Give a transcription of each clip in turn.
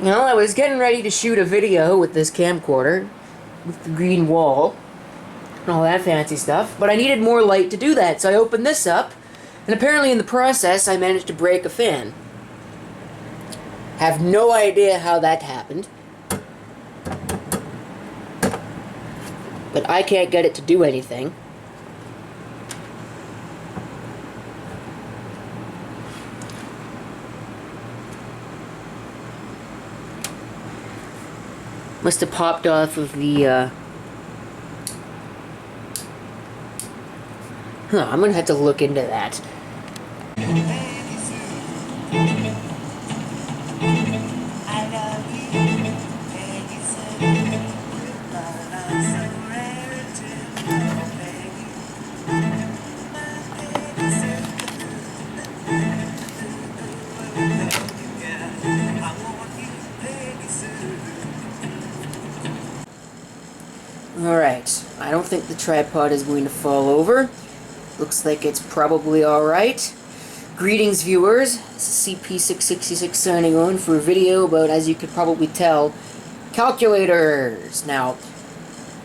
Well, I was getting ready to shoot a video with this camcorder, with the green wall, and all that fancy stuff, but I needed more light to do that, so I opened this up, and apparently in the process I managed to break a fan. Have no idea how that happened, but I can't get it to do anything. Must have popped off of the, I'm gonna have to look into that. Alright, I don't think the tripod is going to fall over. Looks like it's probably alright. Greetings, viewers. This is CP666 signing on for a video about, as you could probably tell, calculators. Now,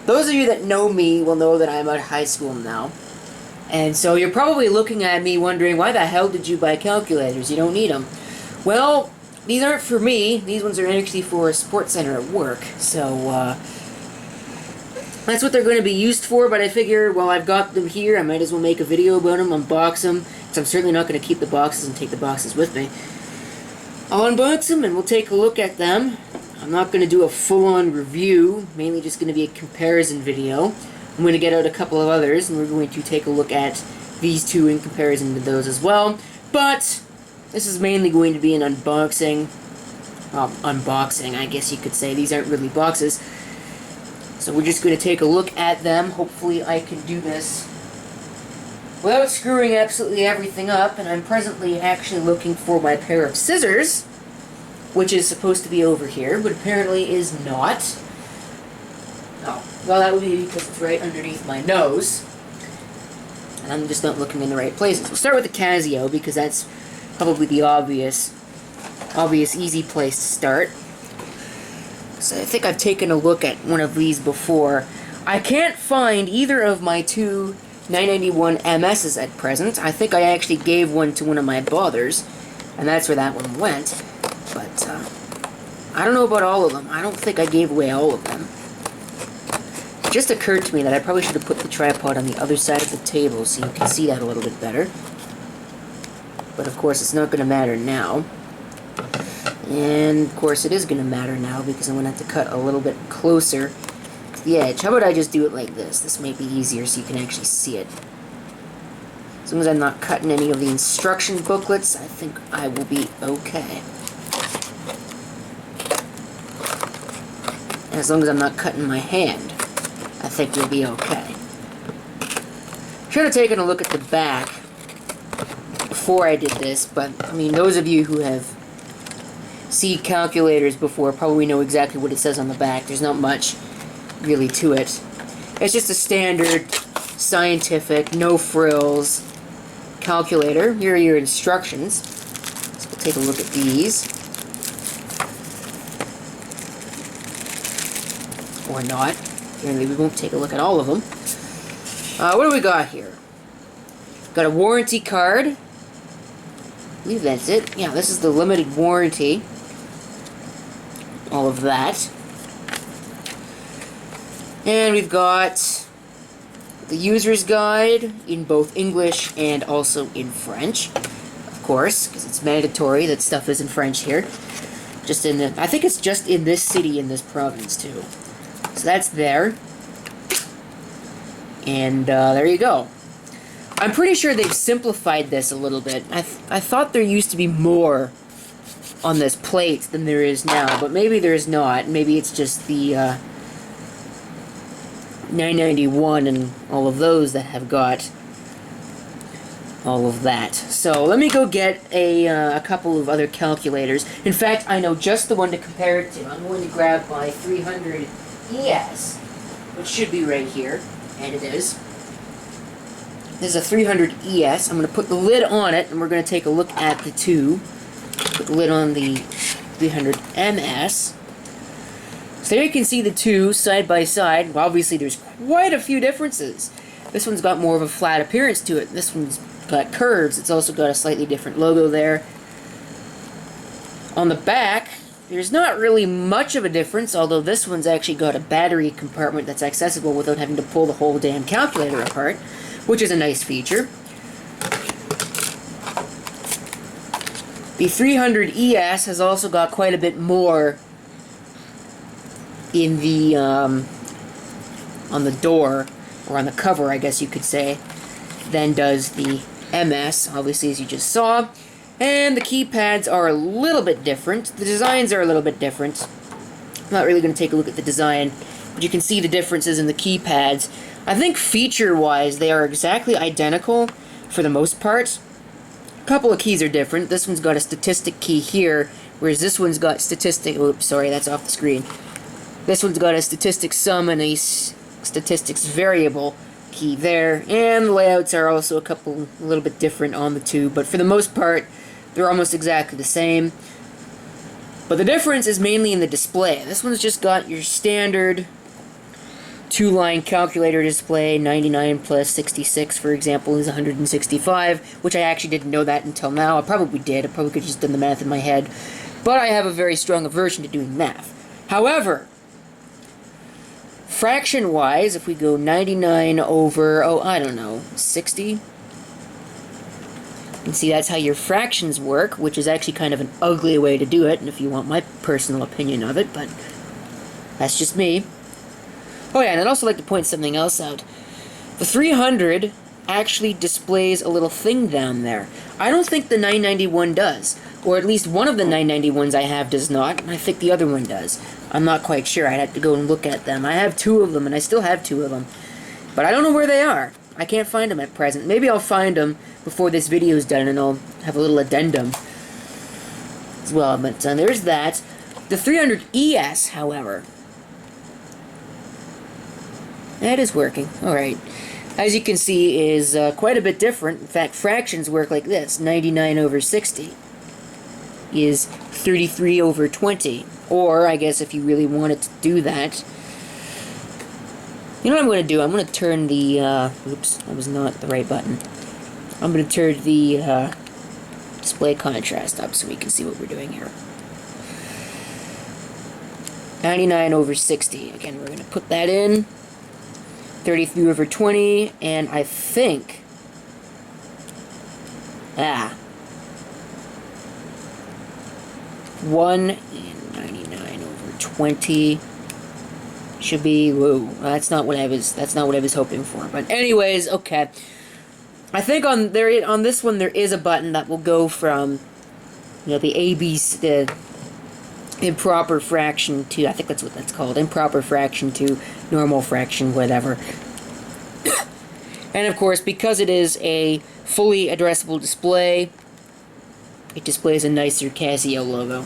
those of you that know me will know that I'm out of high school now. And so you're probably looking at me wondering, why the hell did you buy calculators? You don't need them. Well, these aren't for me. These ones are actually for a sports center at work. So, that's what they're going to be used for, but I figure, well, I've got them here, I might as well make a video about them, unbox them, because I'm certainly not going to keep the boxes and take the boxes with me. I'll unbox them and we'll take a look at them. I'm not going to do a full-on review, mainly just going to be a comparison video. I'm going to get out a couple of others, and we're going to take a look at these two in comparison to those as well. But this is mainly going to be an unboxing. Well, unboxing, I guess you could say. These aren't really boxes. So we're just going to take a look at them. Hopefully I can do this without screwing absolutely everything up. And I'm presently actually looking for my pair of scissors, which is supposed to be over here, but apparently is not. Oh, well, that would be because it's right underneath my nose. And I'm just not looking in the right places. We'll start with the Casio, because that's probably the obvious, easy place to start. So I think I've taken a look at one of these before. I can't find either of my two 991MSs at present. I think I actually gave one to one of my bothers, and that's where that one went. But I don't know about all of them. I don't think I gave away all of them. It just occurred to me that I probably should have put the tripod on the other side of the table so you can see that a little bit better. But of course it's not going to matter now. And of course it is going to matter now because I'm going to have to cut a little bit closer to the edge. How about I just do it like this? This may be easier so you can actually see it. As long as I'm not cutting any of the instruction booklets, I think I will be okay. And as long as I'm not cutting my hand, I think we'll be okay. Should have taken a look at the back before I did this, but I mean, those of you who have seen calculators before probably know exactly what it says on the back. There's not much really to it. It's just a standard scientific, no frills calculator. Here are your instructions. So we'll take a look at these. Or not. Apparently we won't take a look at all of them. What do we got here? Got a warranty card. I believe that's it. Yeah, this is the limited warranty. All of that. And we've got the user's guide in both English and also in French. Of course, because it's mandatory that stuff is in French here. Just in the, I think it's just in this city, in this province too. So that's there. And there you go. I'm pretty sure they've simplified this a little bit. I thought there used to be more on this plate than there is now, but maybe there's not. Maybe it's just the 991 and all of those that have got all of that. So let me go get a couple of other calculators. In fact, I know just the one to compare it to. I'm going to grab my 300ES, which should be right here, and it is. This is a 300ES. I'm going to put the lid on it, and we're going to take a look at the two. Put the lid on the fx-300MS. So there you can see the two side by side. Well, obviously there's quite a few differences. This one's got more of a flat appearance to it. This one's got curves. It's also got a slightly different logo there. On the back, there's not really much of a difference, although this one's actually got a battery compartment that's accessible without having to pull the whole damn calculator apart, which is a nice feature. The 300ES has also got quite a bit more in the on the door, or on the cover, I guess you could say, than does the MS, obviously, as you just saw. And the keypads are a little bit different. The designs are a little bit different. I'm not really going to take a look at the design, but you can see the differences in the keypads. I think feature-wise, they are exactly identical for the most part. A couple of keys are different. This one's got a statistic key here, whereas this one's got statistic... Oops, sorry, that's off the screen. This one's got a statistics sum and a statistics variable key there. And the layouts are also a little bit different on the two, but for the most part, they're almost exactly the same. But the difference is mainly in the display. This one's just got your standard two-line calculator display. 99 plus 66, for example, is 165, which I actually didn't know that until now. I probably did. I probably could have just done the math in my head. But I have a very strong aversion to doing math. However, fraction-wise, if we go 99 over, I don't know, 60... You can see that's how your fractions work, which is actually kind of an ugly way to do it, and if you want my personal opinion of it, but that's just me. Oh yeah, and I'd also like to point something else out. The 300 actually displays a little thing down there. I don't think the 991 does, or at least one of the 991s I have does not, and I think the other one does. I'm not quite sure. I'd have to go and look at them. I have two of them, and I still have two of them, but I don't know where they are. I can't find them at present. Maybe I'll find them before this video is done, and I'll have a little addendum as well. But there's that. The 300ES, however, that is working. Alright. As you can see, is quite a bit different. In fact, fractions work like this. 99 over 60 is 33 over 20. Or, I guess if you really wanted to do that, you know what I'm going to do? I'm going to turn the, oops, that was not the right button. I'm going to turn the display contrast up so we can see what we're doing here. 99 over 60. Again, we're going to put that in. 33 over 20, and I think... 1 and 99 over 20... should be, whoa, that's not what I was hoping for. But anyways, okay. I think on this one there is a button that will go from, you know, the improper fraction to, I think that's what that's called, improper fraction to normal fraction, whatever. And of course, because it is a fully addressable display, it displays a nicer Casio logo.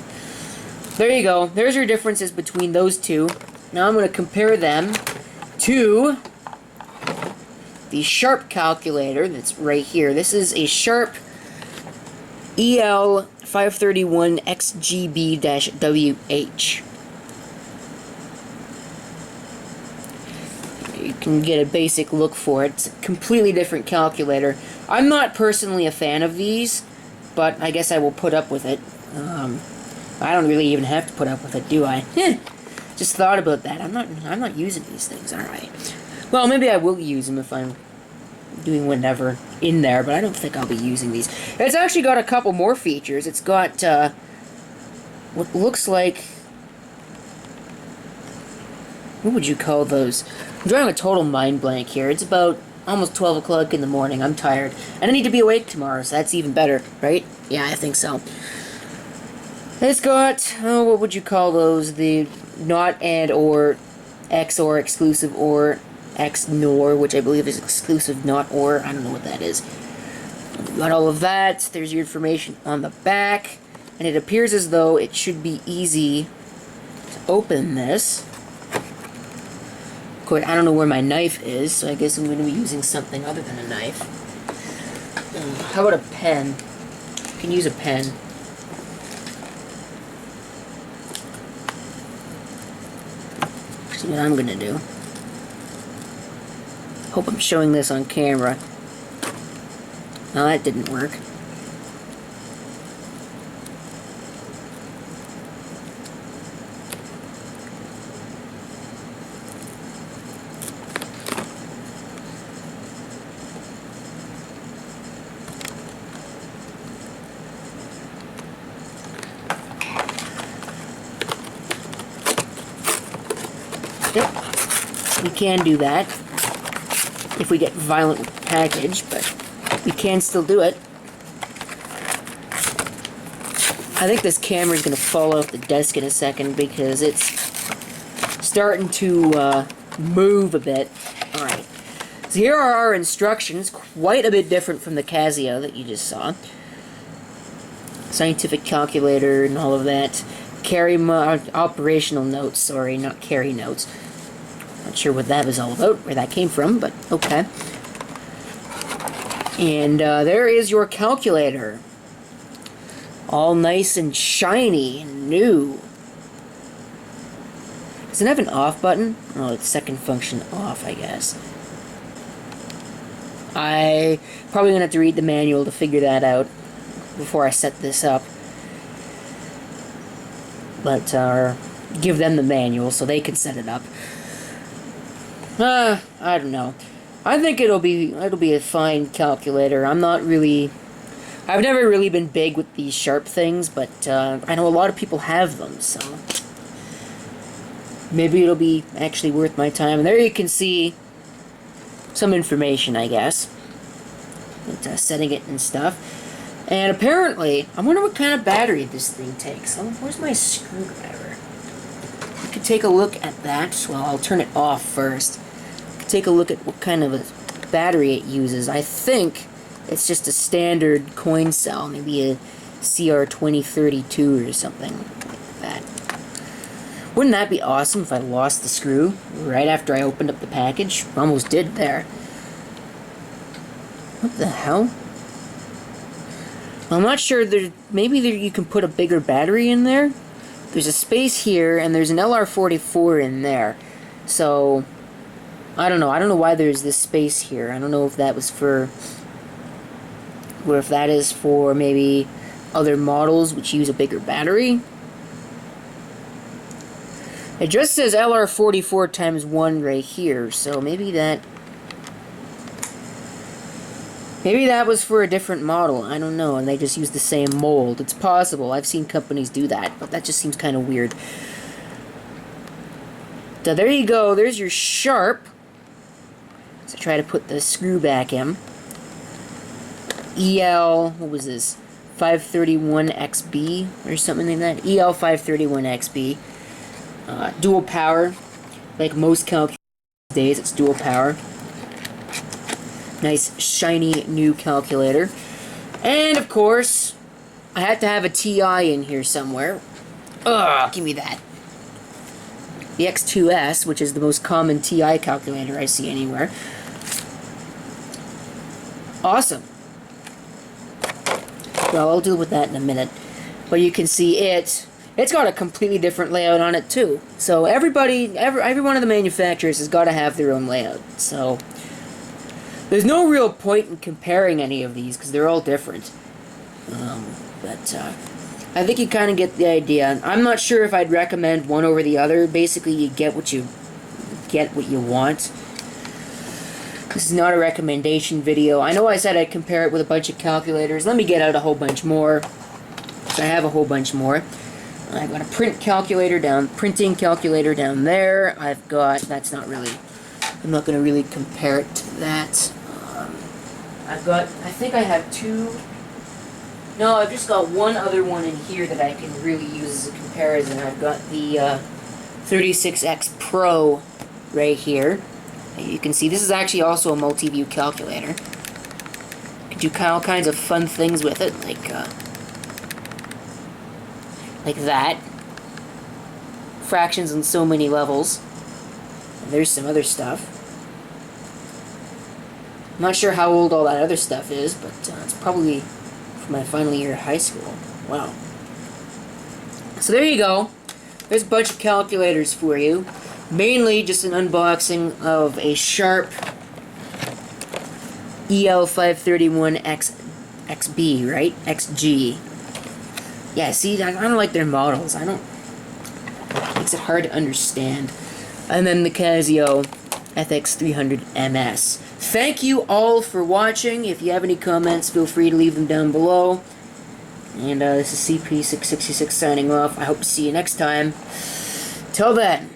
There you go. There's your differences between those two. Now I'm going to compare them to the Sharp calculator that's right here. This is a Sharp EL-531XGB-WH. You can get a basic look for it. It's a completely different calculator. I'm not personally a fan of these, but I guess I will put up with it. I don't really even have to put up with it, do I? Just thought about that. I'm not using these things, alright. Well, maybe I will use them if I'm doing whatever in there, but I don't think I'll be using these. It's actually got a couple more features. It's got what looks like... what would you call those? I'm drawing a total mind blank here. It's about almost 12 o'clock in the morning. I'm tired. And I need to be awake tomorrow, so that's even better, right? Yeah, I think so. It's got, oh, what would you call those? The not and or, XOR exclusive or, XNOR, which I believe is exclusive not or. I don't know what that is. Got all of that. There's your information on the back. And it appears as though it should be easy to open this. Of course, I don't know where my knife is, so I guess I'm going to be using something other than a knife. How about a pen? You can use a pen. See what I'm gonna do. Hope I'm showing this on camera. No, that didn't work. Yep, we can do that if we get violent with the package, but we can still do it. I think this camera is going to fall off the desk in a second because it's starting to move a bit. Alright, so here are our instructions, quite a bit different from the Casio that you just saw. Scientific calculator and all of that. Operational notes, sorry, not carry notes. Not sure what that was all about, where that came from, but okay. And there is your calculator. All nice and shiny and new. Does it have an off button? Oh, it's second function off, I guess. I probably gonna have to read the manual to figure that out before I set this up. But give them the manual so they can set it up. I don't know. I think it'll be a fine calculator. I've never really been big with these sharp things, but I know a lot of people have them, so maybe it'll be actually worth my time. And there you can see some information, I guess, with setting it and stuff. And apparently, I wonder what kind of battery this thing takes. Where's my screwdriver? You could take a look at that. Well, I'll turn it off first. Take a look at what kind of a battery it uses. I think it's just a standard coin cell, maybe a CR2032 or something like that. Wouldn't that be awesome if I lost the screw right after I opened up the package? Almost did there. What the hell? I'm not sure. Maybe you can put a bigger battery in there. There's a space here, and there's an LR44 in there. So I don't know. I don't know why there's this space here. I don't know if that was for, or if that is for maybe other models which use a bigger battery. It just says LR44 times 1 right here, so maybe that was for a different model. I don't know, and they just used the same mold. It's possible. I've seen companies do that, but that just seems kind of weird. So there you go. There's your sharp. So try to put the screw back in. What was this? 531XB or something like that. EL-531XB. Dual power. Like most calculators these days, it's dual power. Nice, shiny, new calculator. And, of course, I had to have a TI in here somewhere. Ugh, give me that. The X2S, which is the most common TI calculator I see anywhere. Awesome. Well, I'll deal with that in a minute. But you can see it's got a completely different layout on it, too. So every one of the manufacturers has got to have their own layout. So there's no real point in comparing any of these because they're all different. But I think you kind of get the idea. I'm not sure if I'd recommend one over the other. Basically, you get what you want. This is not a recommendation video. I know I said I'd compare it with a bunch of calculators. Let me get out a whole bunch more. I have a whole bunch more. I've got a printing calculator down there. I've got, I'm not going to really compare it to that. I think I have two. No, I've just got one other one in here that I can really use as a comparison. I've got the 36X Pro right here. You can see this is actually also a multi-view calculator. You can do all kinds of fun things with it, like that. Fractions on so many levels. And there's some other stuff. I'm not sure how old all that other stuff is, but it's probably from my final year of high school. Wow. So there you go. There's a bunch of calculators for you. Mainly just an unboxing of a Sharp EL-531XB, right? XG. Yeah, see, I don't like their models. Makes it hard to understand. And then the Casio fx-300MS. Thank you all for watching. If you have any comments, feel free to leave them down below. And this is CP666 signing off. I hope to see you next time. Till then.